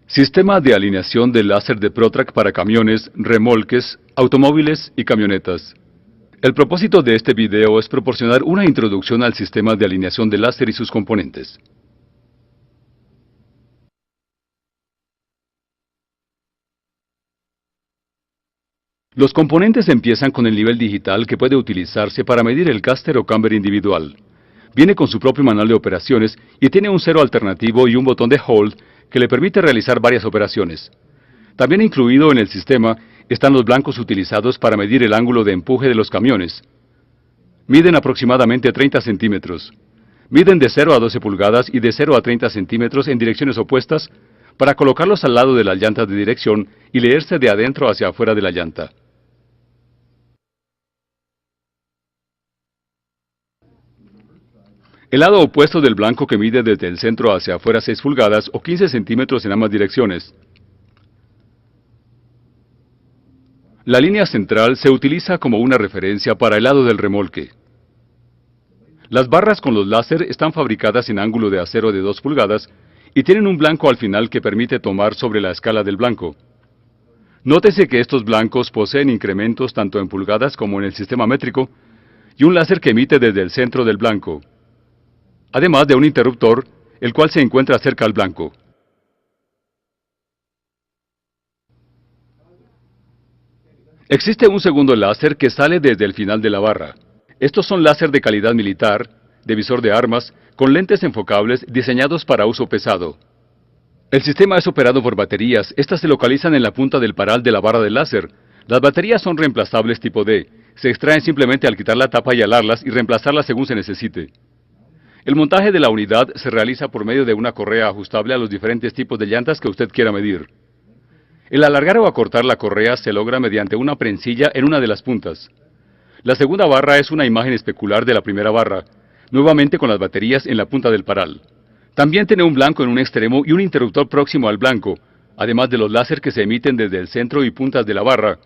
Sistema de alineación de láser de Protrac para camiones, remolques, automóviles y camionetas. El propósito de este video es proporcionar una introducción al sistema de alineación de láser y sus componentes. Los componentes empiezan con el nivel digital que puede utilizarse para medir el caster o camber individual. Viene con su propio manual de operaciones y tiene un cero alternativo y un botón de hold que le permite realizar varias operaciones. También incluido en el sistema están los blancos utilizados para medir el ángulo de empuje de los camiones. Miden aproximadamente 30 centímetros. Miden de 0 a 12 pulgadas y de 0 a 30 centímetros en direcciones opuestas para colocarlos al lado de las llantas de dirección y leerse de adentro hacia afuera de la llanta. El lado opuesto del blanco que mide desde el centro hacia afuera 6 pulgadas o 15 centímetros en ambas direcciones. La línea central se utiliza como una referencia para el lado del remolque. Las barras con los láser están fabricadas en ángulo de acero de 2 pulgadas y tienen un blanco al final que permite tomar sobre la escala del blanco. Nótese que estos blancos poseen incrementos tanto en pulgadas como en el sistema métrico y un láser que emite desde el centro del blanco, además de un interruptor, el cual se encuentra cerca al blanco. Existe un segundo láser que sale desde el final de la barra. Estos son láser de calidad militar, de visor de armas, con lentes enfocables diseñados para uso pesado. El sistema es operado por baterías. Estas se localizan en la punta del paral de la barra del láser. Las baterías son reemplazables tipo D. Se extraen simplemente al quitar la tapa y alarlas y reemplazarlas según se necesite. El montaje de la unidad se realiza por medio de una correa ajustable a los diferentes tipos de llantas que usted quiera medir. El alargar o acortar la correa se logra mediante una prensilla en una de las puntas. La segunda barra es una imagen especular de la primera barra, nuevamente con las baterías en la punta del paral. También tiene un blanco en un extremo y un interruptor próximo al blanco, además de los láser que se emiten desde el centro y puntas de la barra.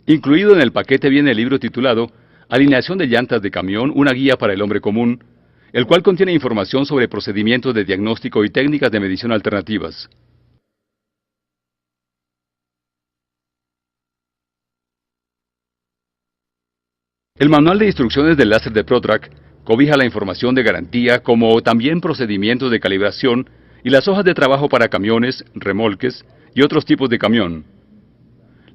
Incluido en el paquete viene el libro titulado Alineación de llantas de camión, una guía para el hombre común, el cual contiene información sobre procedimientos de diagnóstico y técnicas de medición alternativas. El manual de instrucciones del láser de Protrac cobija la información de garantía como también procedimientos de calibración y las hojas de trabajo para camiones, remolques y otros tipos de camión.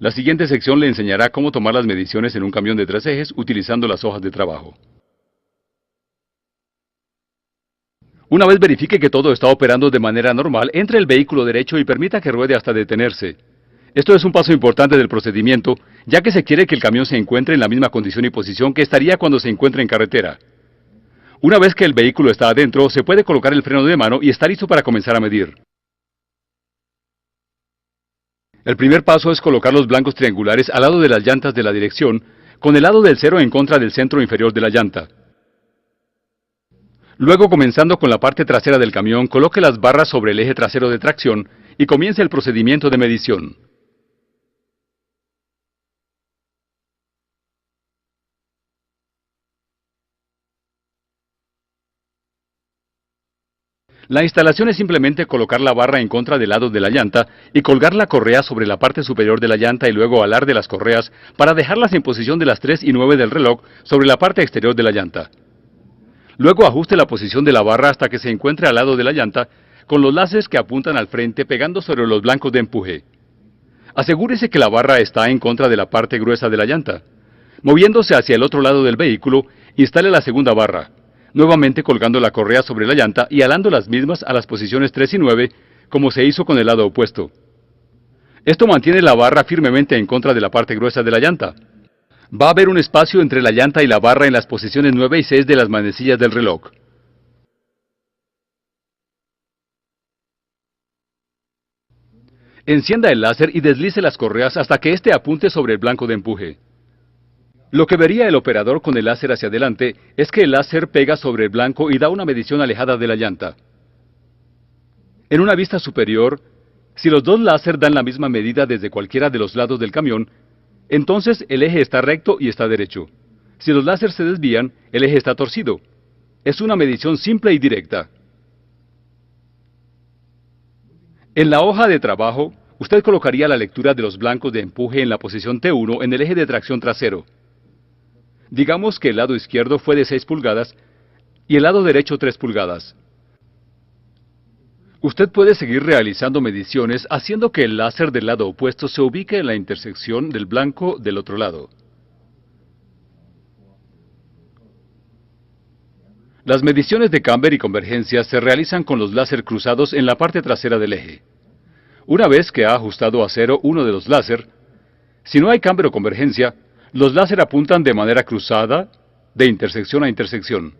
La siguiente sección le enseñará cómo tomar las mediciones en un camión de 3 ejes utilizando las hojas de trabajo. Una vez verifique que todo está operando de manera normal, entre el vehículo derecho y permita que ruede hasta detenerse. Esto es un paso importante del procedimiento, ya que se quiere que el camión se encuentre en la misma condición y posición que estaría cuando se encuentre en carretera. Una vez que el vehículo está adentro, se puede colocar el freno de mano y está listo para comenzar a medir. El primer paso es colocar los blancos triangulares al lado de las llantas de la dirección, con el lado del cero en contra del centro inferior de la llanta. Luego, comenzando con la parte trasera del camión, coloque las barras sobre el eje trasero de tracción y comience el procedimiento de medición. La instalación es simplemente colocar la barra en contra del lado de la llanta y colgar la correa sobre la parte superior de la llanta y luego alar de las correas para dejarlas en posición de las 3 y 9 del reloj sobre la parte exterior de la llanta. Luego ajuste la posición de la barra hasta que se encuentre al lado de la llanta con los láseres que apuntan al frente pegando sobre los blancos de empuje. Asegúrese que la barra está en contra de la parte gruesa de la llanta. Moviéndose hacia el otro lado del vehículo, instale la segunda barra, nuevamente colgando la correa sobre la llanta y alando las mismas a las posiciones 3 y 9, como se hizo con el lado opuesto. Esto mantiene la barra firmemente en contra de la parte gruesa de la llanta. Va a haber un espacio entre la llanta y la barra en las posiciones 9 y 6 de las manecillas del reloj. Encienda el láser y deslice las correas hasta que éste apunte sobre el blanco de empuje. Lo que vería el operador con el láser hacia adelante es que el láser pega sobre el blanco y da una medición alejada de la llanta. En una vista superior, si los dos láser dan la misma medida desde cualquiera de los lados del camión, entonces el eje está recto y está derecho. Si los láser se desvían, el eje está torcido. Es una medición simple y directa. En la hoja de trabajo, usted colocaría la lectura de los blancos de empuje en la posición T1 en el eje de tracción trasero. Digamos que el lado izquierdo fue de 6 pulgadas y el lado derecho 3 pulgadas. Usted puede seguir realizando mediciones haciendo que el láser del lado opuesto se ubique en la intersección del blanco del otro lado. Las mediciones de camber y convergencia se realizan con los láser cruzados en la parte trasera del eje. Una vez que ha ajustado a cero uno de los láser, si no hay camber o convergencia, los láser apuntan de manera cruzada de intersección a intersección.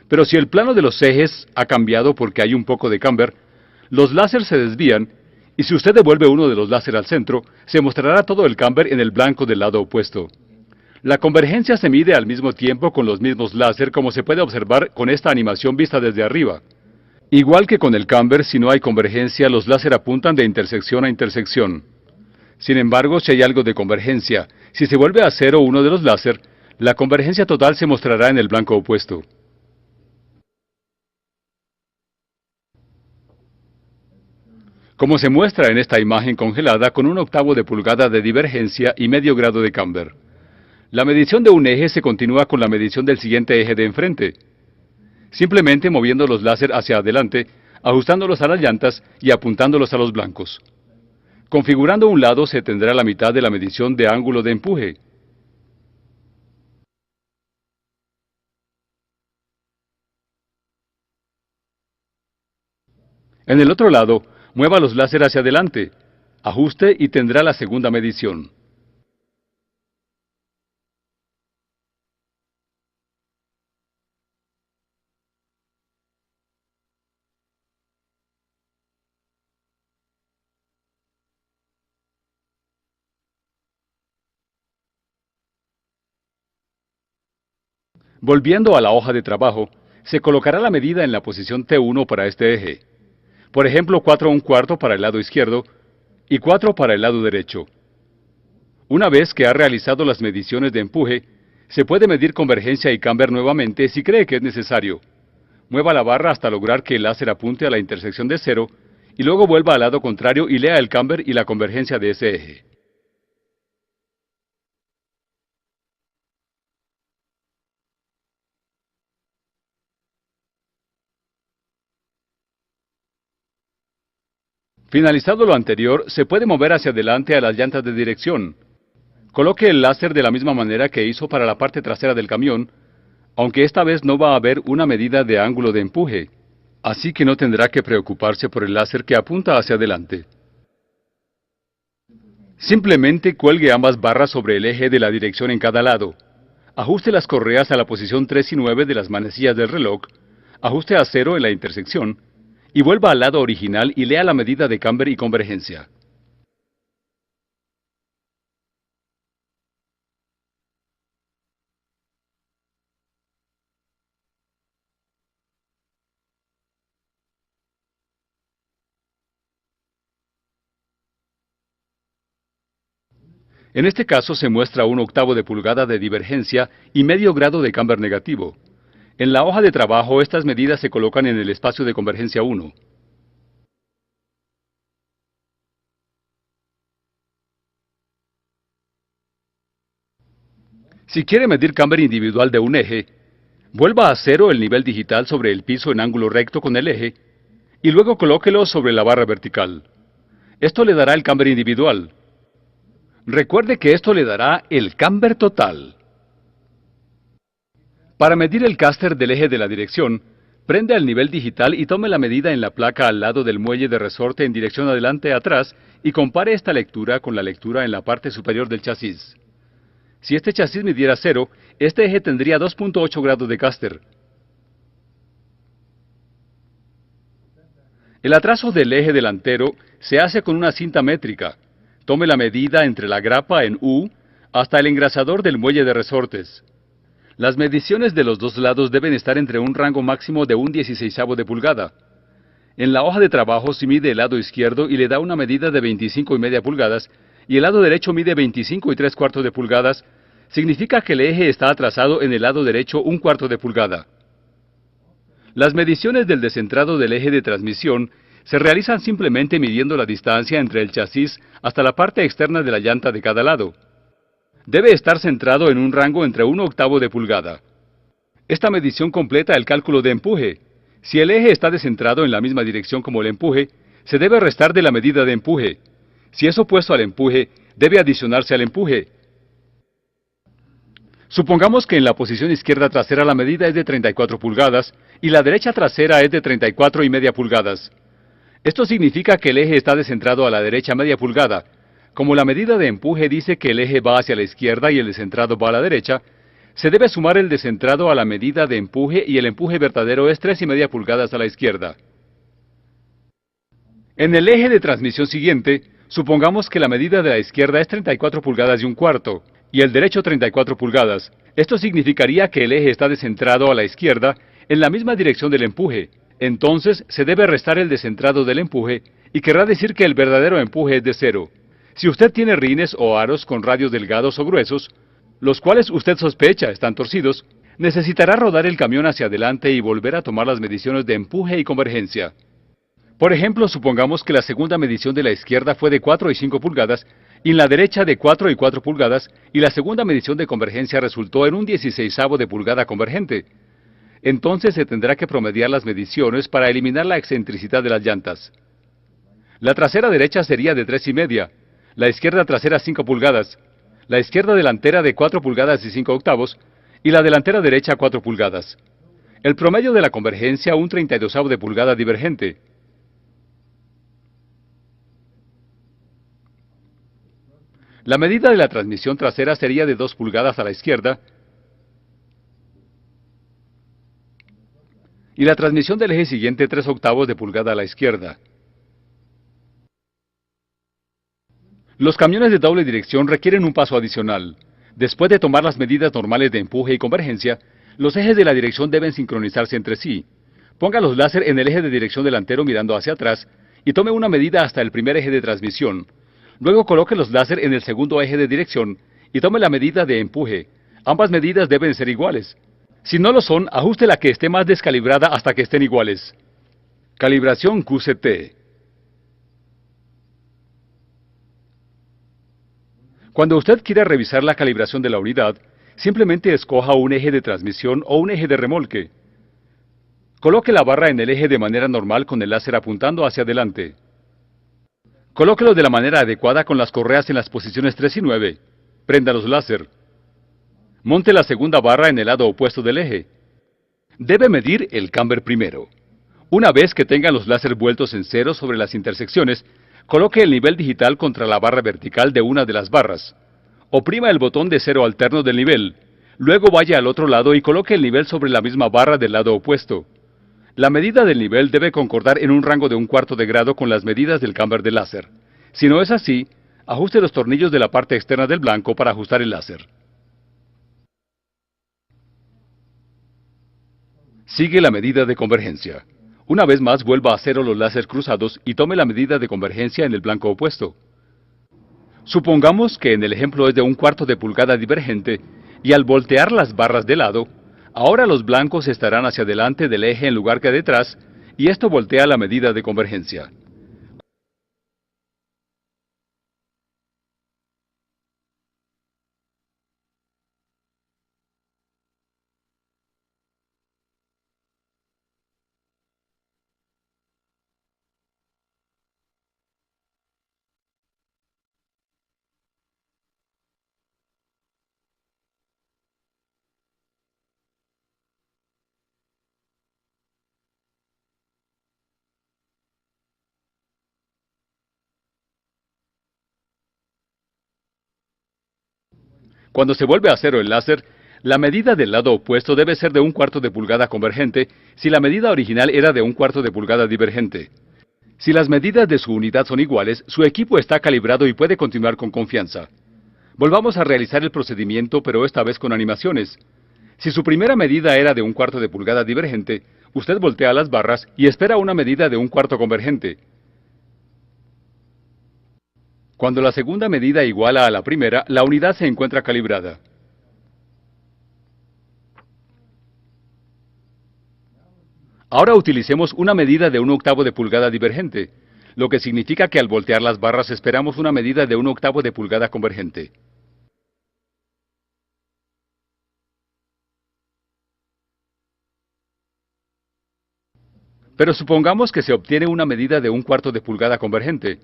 Pero si el plano de los ejes ha cambiado porque hay un poco de camber, los láser se desvían y si usted devuelve uno de los láser al centro, se mostrará todo el camber en el blanco del lado opuesto. La convergencia se mide al mismo tiempo con los mismos láser como se puede observar con esta animación vista desde arriba. Igual que con el camber, si no hay convergencia, los láser apuntan de intersección a intersección. Sin embargo, si hay algo de convergencia, si se vuelve a cero uno de los láser, la convergencia total se mostrará en el blanco opuesto. Como se muestra en esta imagen congelada con 1/8 de pulgada de divergencia y medio grado de camber. La medición de un eje se continúa con la medición del siguiente eje de enfrente, simplemente moviendo los láser hacia adelante, ajustándolos a las llantas y apuntándolos a los blancos. Configurando un lado se tendrá la mitad de la medición de ángulo de empuje. En el otro lado, mueva los láser hacia adelante, ajuste y tendrá la segunda medición. Volviendo a la hoja de trabajo, se colocará la medida en la posición T1 para este eje. Por ejemplo, 4/1/4 para el lado izquierdo y 4 para el lado derecho. Una vez que ha realizado las mediciones de empuje, se puede medir convergencia y camber nuevamente si cree que es necesario. Mueva la barra hasta lograr que el láser apunte a la intersección de cero y luego vuelva al lado contrario y lea el camber y la convergencia de ese eje. Finalizado lo anterior, se puede mover hacia adelante a las llantas de dirección. Coloque el láser de la misma manera que hizo para la parte trasera del camión, aunque esta vez no va a haber una medida de ángulo de empuje, así que no tendrá que preocuparse por el láser que apunta hacia adelante. Simplemente cuelgue ambas barras sobre el eje de la dirección en cada lado. Ajuste las correas a la posición 3 y 9 de las manecillas del reloj, ajuste a cero en la intersección, y vuelva al lado original y lea la medida de camber y convergencia. En este caso se muestra 1/8 de pulgada de divergencia y medio grado de camber negativo. En la hoja de trabajo estas medidas se colocan en el espacio de convergencia 1. Si quiere medir camber individual de un eje, vuelva a cero el nivel digital sobre el piso en ángulo recto con el eje y luego colóquelo sobre la barra vertical. Esto le dará el camber individual. Recuerde que esto le dará el camber total. Para medir el caster del eje de la dirección, prenda el nivel digital y tome la medida en la placa al lado del muelle de resorte en dirección adelante-atrás y compare esta lectura con la lectura en la parte superior del chasis. Si este chasis midiera 0, este eje tendría 2.8 grados de caster. El atraso del eje delantero se hace con una cinta métrica. Tome la medida entre la grapa en U hasta el engrasador del muelle de resortes. Las mediciones de los dos lados deben estar entre un rango máximo de 1/16 de pulgada. En la hoja de trabajo se mide el lado izquierdo y le da una medida de 25,5 pulgadas y el lado derecho mide 25,75 de pulgadas. Significa que el eje está atrasado en el lado derecho 1/4 de pulgada. Las mediciones del descentrado del eje de transmisión Se realizan simplemente midiendo la distancia entre el chasis hasta la parte externa de la llanta de cada lado. Debe estar centrado en un rango entre 1/8 de pulgada. Esta medición completa el cálculo de empuje. Si el eje está descentrado en la misma dirección como el empuje, se debe restar de la medida de empuje. Si es opuesto al empuje, debe adicionarse al empuje. Supongamos que en la posición izquierda trasera la medida es de 34 pulgadas y la derecha trasera es de 34,5 pulgadas. Esto significa que el eje está descentrado a la derecha media pulgada. Como la medida de empuje dice que el eje va hacia la izquierda y el descentrado va a la derecha, se debe sumar el descentrado a la medida de empuje y el empuje verdadero es 3,5 pulgadas a la izquierda. En el eje de transmisión siguiente, supongamos que la medida de la izquierda es 34 pulgadas y un cuarto, y el derecho 34 pulgadas. Esto significaría que el eje está descentrado a la izquierda en la misma dirección del empuje. Entonces, se debe restar el descentrado del empuje, y querrá decir que el verdadero empuje es de 0. Si usted tiene rines o aros con radios delgados o gruesos, los cuales usted sospecha están torcidos, necesitará rodar el camión hacia adelante y volver a tomar las mediciones de empuje y convergencia. Por ejemplo, supongamos que la segunda medición de la izquierda fue de 4 y 5 pulgadas, y en la derecha de 4 y 4 pulgadas, y la segunda medición de convergencia resultó en un 16avo de pulgada convergente. Entonces se tendrá que promediar las mediciones para eliminar la excentricidad de las llantas. La trasera derecha sería de 3,5, la izquierda trasera 5 pulgadas, la izquierda delantera de 4 pulgadas y 5 octavos, y la delantera derecha 4 pulgadas. El promedio de la convergencia un 32avo de pulgada divergente. La medida de la transmisión trasera sería de 2 pulgadas a la izquierda, y la transmisión del eje siguiente 3/8 de pulgada a la izquierda. Los camiones de doble dirección requieren un paso adicional. Después de tomar las medidas normales de empuje y convergencia, los ejes de la dirección deben sincronizarse entre sí. Ponga los láser en el eje de dirección delantero mirando hacia atrás y tome una medida hasta el primer eje de transmisión. Luego coloque los láser en el segundo eje de dirección y tome la medida de empuje. Ambas medidas deben ser iguales. Si no lo son, ajuste la que esté más descalibrada hasta que estén iguales. Calibración QCT. Cuando usted quiera revisar la calibración de la unidad, simplemente escoja un eje de transmisión o un eje de remolque. Coloque la barra en el eje de manera normal con el láser apuntando hacia adelante. Colóquelo de la manera adecuada con las correas en las posiciones 3 y 9. Prenda los láser. Monte la segunda barra en el lado opuesto del eje. Debe medir el camber primero. Una vez que tenga los láser vueltos en cero sobre las intersecciones, coloque el nivel digital contra la barra vertical de una de las barras. Oprima el botón de cero alterno del nivel. Luego vaya al otro lado y coloque el nivel sobre la misma barra del lado opuesto. La medida del nivel debe concordar en un rango de 1/4 de grado con las medidas del camber del láser. Si no es así, ajuste los tornillos de la parte externa del blanco para ajustar el láser. Sigue la medida de convergencia. Una vez más vuelva a cero los láser cruzados y tome la medida de convergencia en el blanco opuesto. Supongamos que en el ejemplo es de 1/4 de pulgada divergente y al voltear las barras de lado, ahora los blancos estarán hacia delante del eje en lugar que detrás, y esto voltea la medida de convergencia. Cuando se vuelve a cero el láser, la medida del lado opuesto debe ser de 1/4 de pulgada convergente si la medida original era de 1/4 de pulgada divergente. Si las medidas de su unidad son iguales, su equipo está calibrado y puede continuar con confianza. Volvamos a realizar el procedimiento, pero esta vez con animaciones. Si su primera medida era de 1/4 de pulgada divergente, usted voltea las barras y espera una medida de 1/4 convergente. Cuando la segunda medida iguala a la primera, la unidad se encuentra calibrada. Ahora utilicemos una medida de 1/8 de pulgada divergente, lo que significa que al voltear las barras esperamos una medida de 1/8 de pulgada convergente. Pero supongamos que se obtiene una medida de 1/4 de pulgada convergente.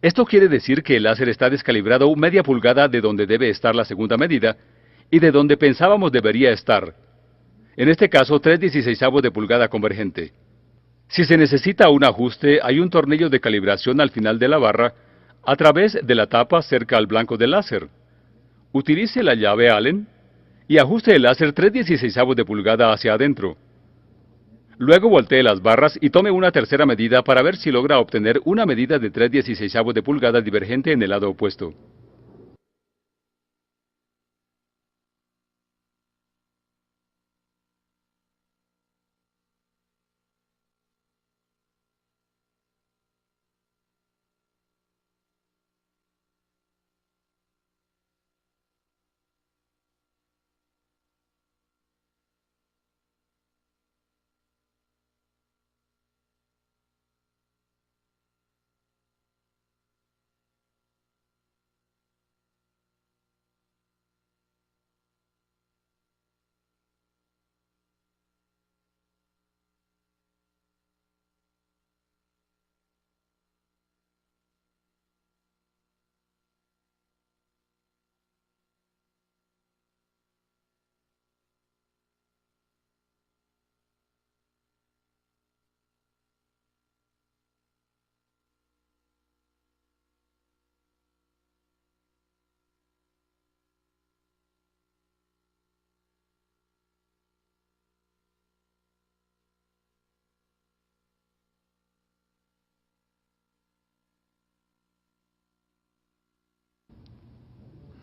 Esto quiere decir que el láser está descalibrado media pulgada de donde debe estar la segunda medida y de donde pensábamos debería estar. En este caso, 3/16 de pulgada convergente. Si se necesita un ajuste, hay un tornillo de calibración al final de la barra, a través de la tapa cerca al blanco del láser. Utilice la llave Allen y ajuste el láser 3/16 de pulgada hacia adentro. Luego voltee las barras y tome una tercera medida para ver si logra obtener una medida de 3/16 de pulgada divergente en el lado opuesto.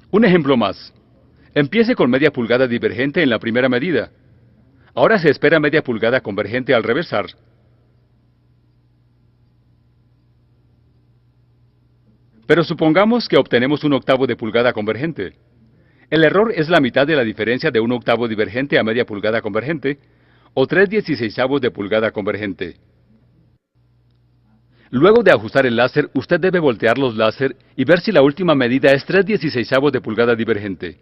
Un ejemplo más. Empiece con media pulgada divergente en la primera medida. Ahora se espera media pulgada convergente al reversar. Pero supongamos que obtenemos 1/8 de pulgada convergente. El error es la mitad de la diferencia de 1/8 divergente a media pulgada convergente, o 3/16 de pulgada convergente. Luego de ajustar el láser, usted debe voltear los láser y ver si la última medida es 3/16 de pulgada divergente.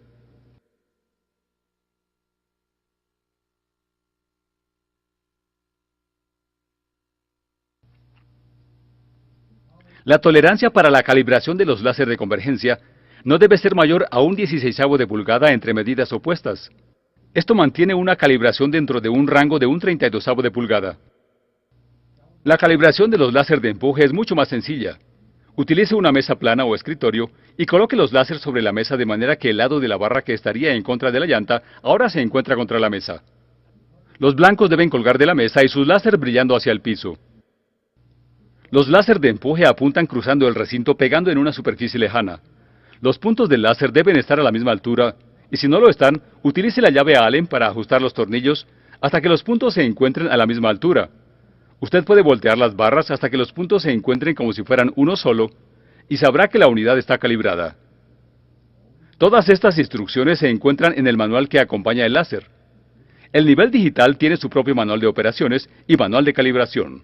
La tolerancia para la calibración de los láser de convergencia no debe ser mayor a 1/16 de pulgada entre medidas opuestas. Esto mantiene una calibración dentro de un rango de 1/32 de pulgada. La calibración de los láser de empuje es mucho más sencilla. Utilice una mesa plana o escritorio y coloque los láser sobre la mesa de manera que el lado de la barra que estaría en contra de la llanta ahora se encuentra contra la mesa. Los blancos deben colgar de la mesa y sus láser brillando hacia el piso. Los láser de empuje apuntan cruzando el recinto pegando en una superficie lejana. Los puntos del láser deben estar a la misma altura y si no lo están, utilice la llave Allen para ajustar los tornillos hasta que los puntos se encuentren a la misma altura. Usted puede voltear las barras hasta que los puntos se encuentren como si fueran uno solo y sabrá que la unidad está calibrada. Todas estas instrucciones se encuentran en el manual que acompaña el láser. El nivel digital tiene su propio manual de operaciones y manual de calibración.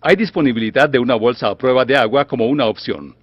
Hay disponibilidad de una bolsa a prueba de agua como una opción.